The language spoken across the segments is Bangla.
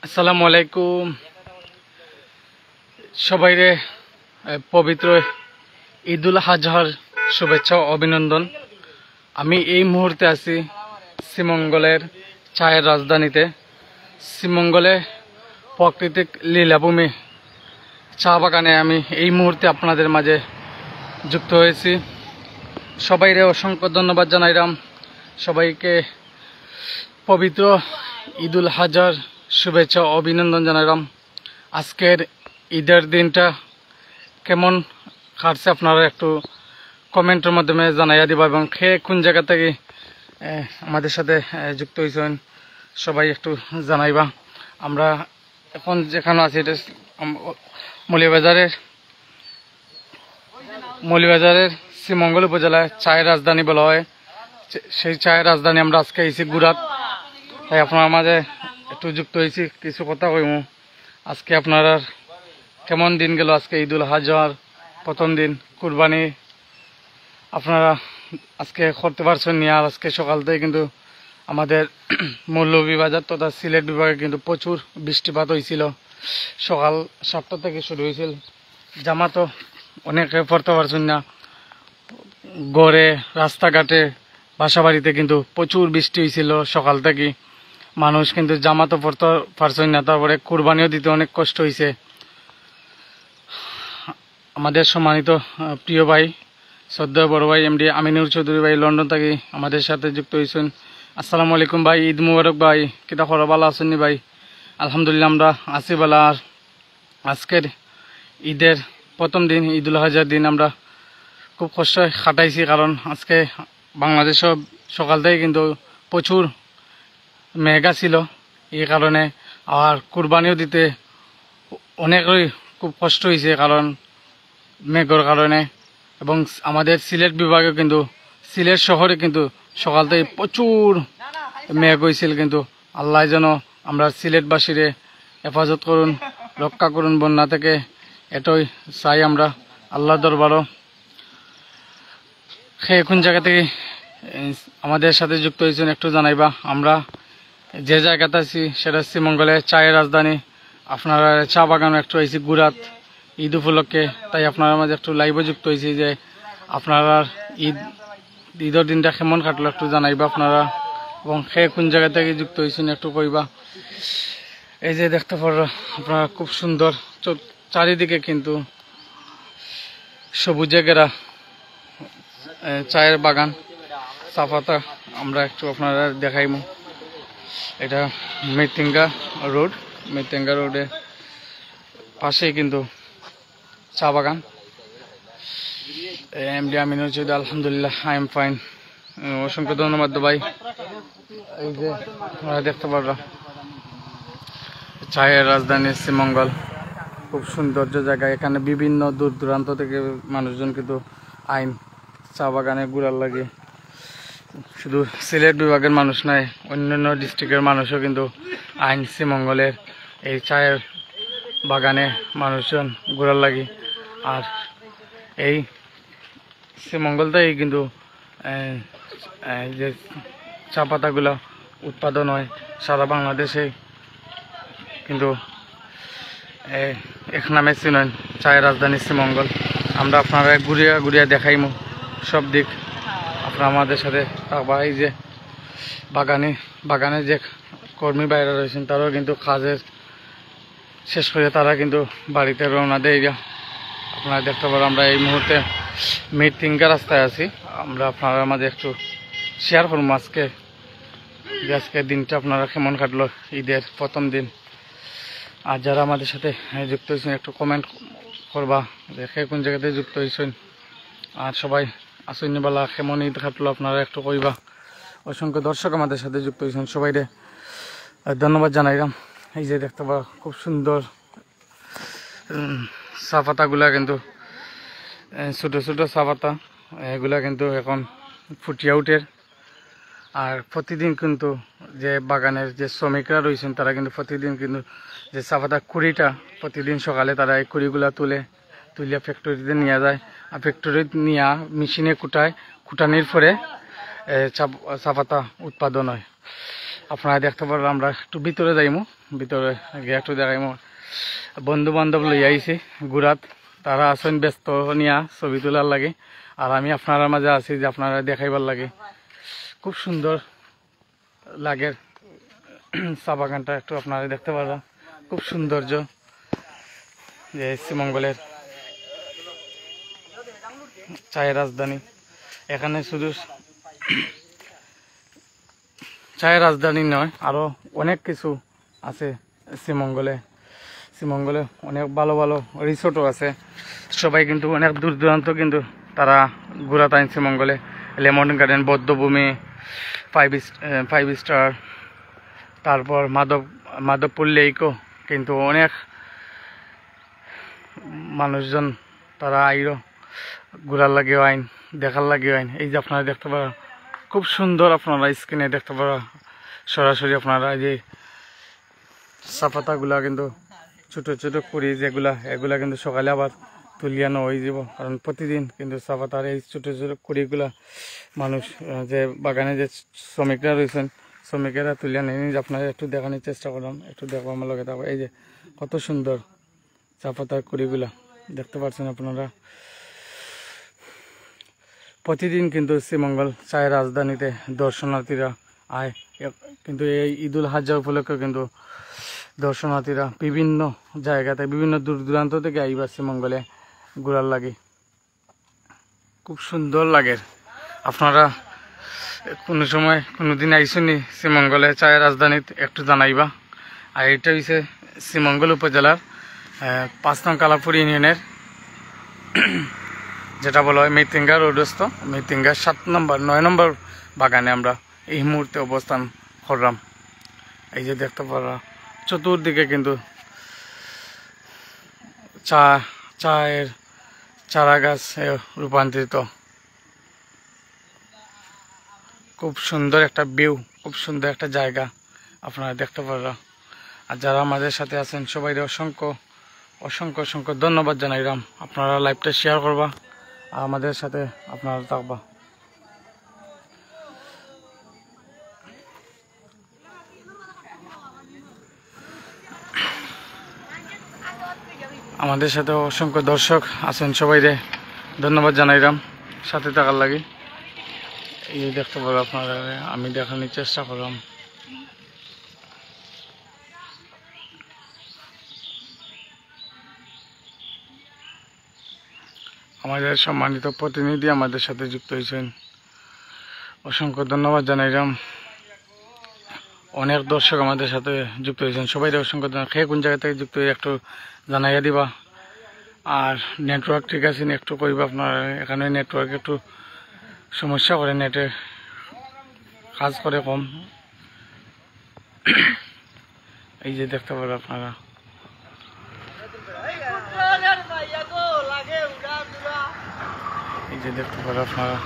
আসসালামু আলাইকুম সবাইরে পবিত্র ঈদুল আজহার শুভেচ্ছা ও অভিনন্দন। আমি এই মুহূর্তে আছি শ্রীমঙ্গলের চায়ের রাজধানীতে। শ্রীমঙ্গলে প্রাকৃতিক লীলাভূমি চা বাগানে আমি এই মুহূর্তে আপনাদের মাঝে যুক্ত হয়েছি। সবাইরে অসংখ্য ধন্যবাদ জানাইলাম। সবাইকে পবিত্র ঈদুল আজহার শুভেচ্ছা ও অভিনন্দন জানাইলাম। আজকের ঈদের দিনটা কেমন কাটছে আপনারা একটু কমেন্টের মাধ্যমে জানাইয়া দিবা, এবং কোন জায়গা থেকে আমাদের সাথে যুক্ত হয়েছেন সবাই একটু জানাইবা। আমরা এখন যেখানে আছি এটা মৌলভীবাজারের শ্রীমঙ্গল উপজেলায় চায়ের রাজধানী বলা হয়। সেই চায়ের রাজধানী আমরা আজকে এসেছি গুরাত, তাই আপনার মাঝে একটু যুক্ত হয়েছি, কিছু কথা কইম। আজকে আপনার কেমন দিন গেল? আজকে ঈদুল আজহার প্রথম দিন, কুরবানি আপনারা আজকে করতে পারছেন নি? আর আজকে সকাল থেকে কিন্তু আমাদের মৌলভীবাজার তথা সিলেট বিভাগে কিন্তু প্রচুর বৃষ্টিপাত হয়েছিল। সকাল 7টা থেকে শুরু হয়েছিল। জামাতও অনেকে পড়তে পারছেন না। গড়ে রাস্তাঘাটে বাসাবাড়িতে কিন্তু প্রচুর বৃষ্টি হয়েছিল সকাল থেকে। মানুষ কিন্তু জামাতও পড়তে পারছেন না, তারপরে কুরবানিও দিতে অনেক কষ্ট হয়েছে। আমাদের সম্মানিত প্রিয় ভাই, শ্রদ্ধেয় বড় ভাই এমডি আমিনুর চৌধুরী ভাই লন্ডন থেকে আমাদের সাথে যুক্ত হয়েছেন। আসসালামু আলাইকুম ভাই, ঈদ মুবারক ভাই। কিতা খবর, ভালো আছেন নি ভাই? আলহামদুলিল্লাহ আমরা আছি ভালো। আর আজকের ঈদের প্রথম দিন, ঈদুল আজহার দিন আমরা খুব কষ্ট কাটাইছি, কারণ আজকে বাংলাদেশও সকাল থেকে কিন্তু প্রচুর মেঘা ছিল। এই কারণে আর কুরবানিও দিতে অনেকই খুব কষ্ট হয়েছে, কারণ মেঘের কারণে। এবং আমাদের সিলেট বিভাগে কিন্তু সিলেট শহরে কিন্তু সকাল থেকে প্রচুর মেঘ হয়েছিল। কিন্তু আল্লাহ যেন আমরা সিলেটবাসীরে হেফাজত করুন, রক্ষা করুন বন্যা থেকে, এটাই চাই আমরা আল্লাহ দরবারও। কোন জায়গা থেকে আমাদের সাথে যুক্ত হয়েছেন একটু জানাইবা। আমরা যে জায়গাতে আছি সেটা শ্রীমঙ্গলে চায়ের রাজধানী। আপনারা চা বাগানও একটু হয়েছি গুরাত ঈদ উপলক্ষে, তাই আপনারা মাঝে একটু লাইভে যুক্ত হয়েছি যে আপনারা ঈদের দিনটা কেমন কাটলো একটু জানাইবা আপনারা, এবং কোন জায়গা থেকে যুক্ত হয়েছেন একটু কইবা। এই যে দেখতে পারো আপনারা খুব সুন্দর চারিদিকে কিন্তু সবুজে ঘেরা চায়ের বাগান, চা পাতা আমরা একটু আপনারা দেখাইব। এটা মৃত্যুঞ্জা রোড, মৃত্যুঞ্জা রোডের পাশেই কিন্তু চা বাগান। এমডি আমিনুর চৌধুরী, আলহামদুলিল্লাহ আই এম ফাইন। অসংখ্য ধন্যবাদ ভাই। এই যে আপনারা দেখতে পারো চায়ের রাজধানী শ্রীমঙ্গল, খুব সৌন্দর্য জায়গা। এখানে বিভিন্ন দূর দূরান্ত থেকে মানুষজন কিন্তু আইন চা বাগানে ঘুরার লাগে। শুধু সিলেট বিভাগের মানুষ নয়, অন্যান্য ডিস্ট্রিক্টের মানুষও কিন্তু আইন শ্রীমঙ্গলের এই চায়ের বাগানে মানুষজন ঘোরার লাগে। আর এই শ্রীমঙ্গলটাই কিন্তু যে চা পাতাগুলো উৎপাদন হয় সারা বাংলাদেশে, কিন্তু এক নামে চিনেন চায়ের রাজধানী শ্রীমঙ্গল। আমরা আপনারা ঘুরিয়া ঘুরিয়া দেখাইমু সব দিক, আপনারা আমাদের সাথে থাকবা। এই যে বাগানে যে কর্মী বাইরে রয়েছেন তারাও কিন্তু কাজের শেষ করে তারা কিন্তু বাড়িতে রওনা দেয়। আপনারা দেখতে পারেন আমরা এই মুহূর্তে মৃত্যুঞ্জা রাস্তায় আছি। আমরা আপনারা মাঝে একটু শেয়ার করবো আজকের দিনটা আপনারা কেমন কাটলো, ঈদের প্রথম দিন। আর যারা আমাদের সাথে যুক্ত হয়েছেন একটু কমেন্ট করবা, দেখে কোন জায়গাতে যুক্ত হয়েছেন। আর সবাই আসেননি বলা কেমন ঈদ কাটলো আপনারা একটু কইবা। অসংখ্য দর্শক আমাদের সাথে যুক্ত হয়েছেন, সবাইরে ধন্যবাদ জানাইলাম। এই যে দেখতে পাওয়া খুব সুন্দর চা পাতাগুলা, কিন্তু ছোটো ছোটো চা পাতা, এগুলা কিন্তু এখন ফুটিয়া উঠে। আর প্রতিদিন কিন্তু যে বাগানের যে শ্রমিকরা রয়েছেন তারা কিন্তু প্রতিদিন কিন্তু যে চা পাতা কুড়িটা প্রতিদিন সকালে তারা এই কুড়িগুলা তুলে ফ্যাক্টরিতে নিয়ে যায়। আর ফ্যাক্টরিতে নিয়ে মেশিনে কুটানির পরে চা পাতা উৎপাদন হয়। আপনারা দেখতে পারবেন। আমরা একটু ভিতরে যাইমু, ভিতরে গিয়ে একটু দেখাইমু। বন্ধু বান্ধব লই আইছি ঘুরাত, তারা আছেন ব্যস্ত নিয়া ছবি তোলার লাগে, আর আমি আপনার মাঝে আছি যে আপনারা দেখাইবার লাগে। খুব সুন্দর লাগে চা বাগানটা, একটু আপনারা দেখতে পারবেন। খুব সৌন্দর্য যে শ্রীমঙ্গলের চায়ের রাজধানী। এখানে শুধু চায়ের রাজধানী নয়, আরো অনেক কিছু আছে শ্রীমঙ্গলে। শ্রীমঙ্গলে অনেক ভালো ভালো রিসোর্টও আছে। সবাই কিন্তু অনেক দূর দূরান্ত কিন্তু তারা ঘোরা তাই শ্রীমঙ্গলে। লেমন গার্ডেন, বৌদ্ধভূমি, ফাইভ স্টার, তারপর মাধবপুর লেকও কিন্তু অনেক মানুষজন তারা আইরো ঘোরার লাগেও আইন, দেখার লাগেও আইন। এই যে আপনারা দেখতে পারা খুব সুন্দর, আপনারা স্ক্রিনে দেখতে পারা সরাসরি। আপনারা যে চা পাতাগুলা কিন্তু ছোট ছোট কুড়ি যেগুলা, এগুলা কিন্তু সকালে আবার তুলিয়ানো হয়ে যাব, কারণ প্রতিদিন কিন্তু চা পাতার এই ছোট ছোট কুড়িগুলা মানুষ যে বাগানে যে শ্রমিকরা রয়েছেন, শ্রমিকেরা তুলিয়া নিয়ে আপনারা একটু দেখানোর চেষ্টা করলাম। একটু দেখবো আমার লগে থাকবো। এই যে কত সুন্দর চা পাতার কুড়িগুলা দেখতে পাচ্ছেন আপনারা। প্রতিদিন কিন্তু শ্রীমঙ্গল চায়ের রাজধানীতে দর্শনার্থীরা আয়, কিন্তু এই ঈদুল হাজ্জা উপলক্ষে কিন্তু দর্শনার্থীরা বিভিন্ন জায়গাতে, বিভিন্ন দূর দূরান্ত থেকে আইবা শ্রীমঙ্গলে ঘোরার লাগে। খুব সুন্দর লাগে। আপনারা কোনো সময় কোনোদিন আইসুনি শ্রীমঙ্গলে চায়ের রাজধানীতে একটু জানাইবা। আর এটা হচ্ছে শ্রীমঙ্গল উপজেলার 5 নং কালাপুর ইউনিয়নের যেটা বলা হয় মৃত্যুঞ্জয় রোডস্থ, মৃত্যুঞ্জয় 9 নম্বর বাগানে আমরা এই মুহূর্তে অবস্থান করলাম। এই যে দেখতে পারা চতুর্দিকে কিন্তু চায়ের চারা গাছ রূপান্তরিত। খুব সুন্দর একটা ভিউ, খুব সুন্দর একটা জায়গা আপনারা দেখতে পারবেন। আর যারা আমাদের সাথে আছেন সবাই অসংখ্য অসংখ্য অসংখ্য ধন্যবাদ জানাইলাম। আপনারা লাইভটা শেয়ার করবা আর আমাদের সাথে আপনারা থাকবা। আমাদের সাথে অসংখ্য দর্শক আছেন, সবাইরে ধন্যবাদ জানাইলাম সাথে থাকার লাগে। এই যে দেখতে পারো আপনারা, আমি দেখানোর চেষ্টা করলাম। আমাদের সম্মানিত প্রতিনিধি আমাদের সাথে যুক্ত হয়েছেন, অসংখ্য ধন্যবাদ জানাইলাম। অনেক দর্শক আমাদের সাথে যুক্ত হয়েছেন, সবাই অসংখ্য ধন্যবাদ। খেয়ে কোন জায়গা থেকে যুক্ত হয়ে একটু জানাইয়া দিবা। আর নেটওয়ার্ক ঠিক আছে একটু করবা। আপনার এখানে নেটওয়ার্ক একটু সমস্যা করে, নেটে কাজ করে কম। এই যে দেখতে পারো আপনারা, এই যে দেখতে পারো আপনারা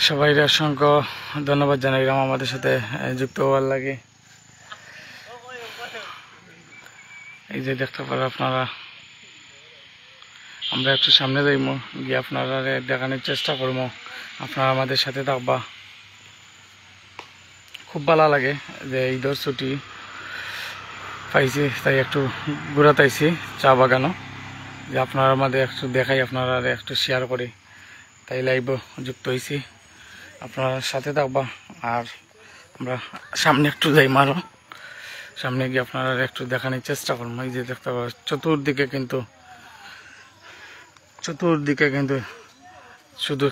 সবাই অসংখ্য ধন্যবাদ জানাইলাম আমাদের সাথে যুক্ত হওয়ার লাগে। এই যে দেখতে পারো আপনারা, আমরা একটু সামনে যাইমু, গিয়ে আপনারা দেখানোর চেষ্টা করবো। আপনারা আমাদের সাথে থাকবা। খুব ভালো লাগে যে ঈদের ছুটি পাইছি, তাই একটু ঘুরাতাইছি চা বাগানও, যে আপনারা আমাদের একটু দেখাই, আপনারা একটু শেয়ার করি, তাই লাইভ যুক্ত হয়েছি। আপনারা সাথে থাকবা। আর আমরা সামনে একটু যাই, মারো সামনে গিয়ে আপনারা একটু দেখানোর চেষ্টা করবো। এই যে দেখতে পাবো চতুর্দিকে কিন্তু শুধু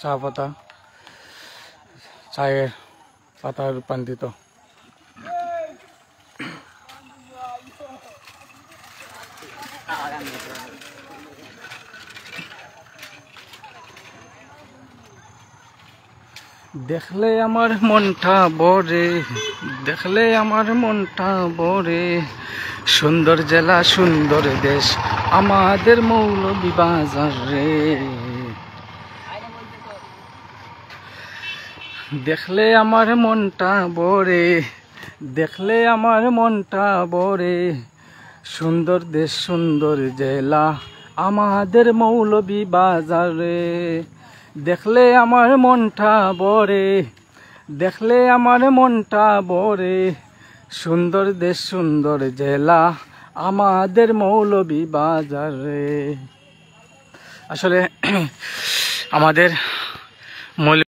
চা পাতা, চায়ের পাতা রূপান্তরিত। দেখলে আমার মনটা ভরে, দেখলে আমার মনটা ভরে, সুন্দর জেলা সুন্দর দেশ আমাদের মৌলভীবাজার রে। দেখলে আমার মনটা ভরে, দেখলে আমার মনটা ভরে, সুন্দর দেশ সুন্দর জেলা আমাদের মৌলভীবাজারে। দেখলে আমার মনটা ভরে, দেখলে আমার মনটা ভরে, সুন্দর দেশ সুন্দর জেলা আমাদের মৌলভীবাজারে। আসলে আমাদের মৌল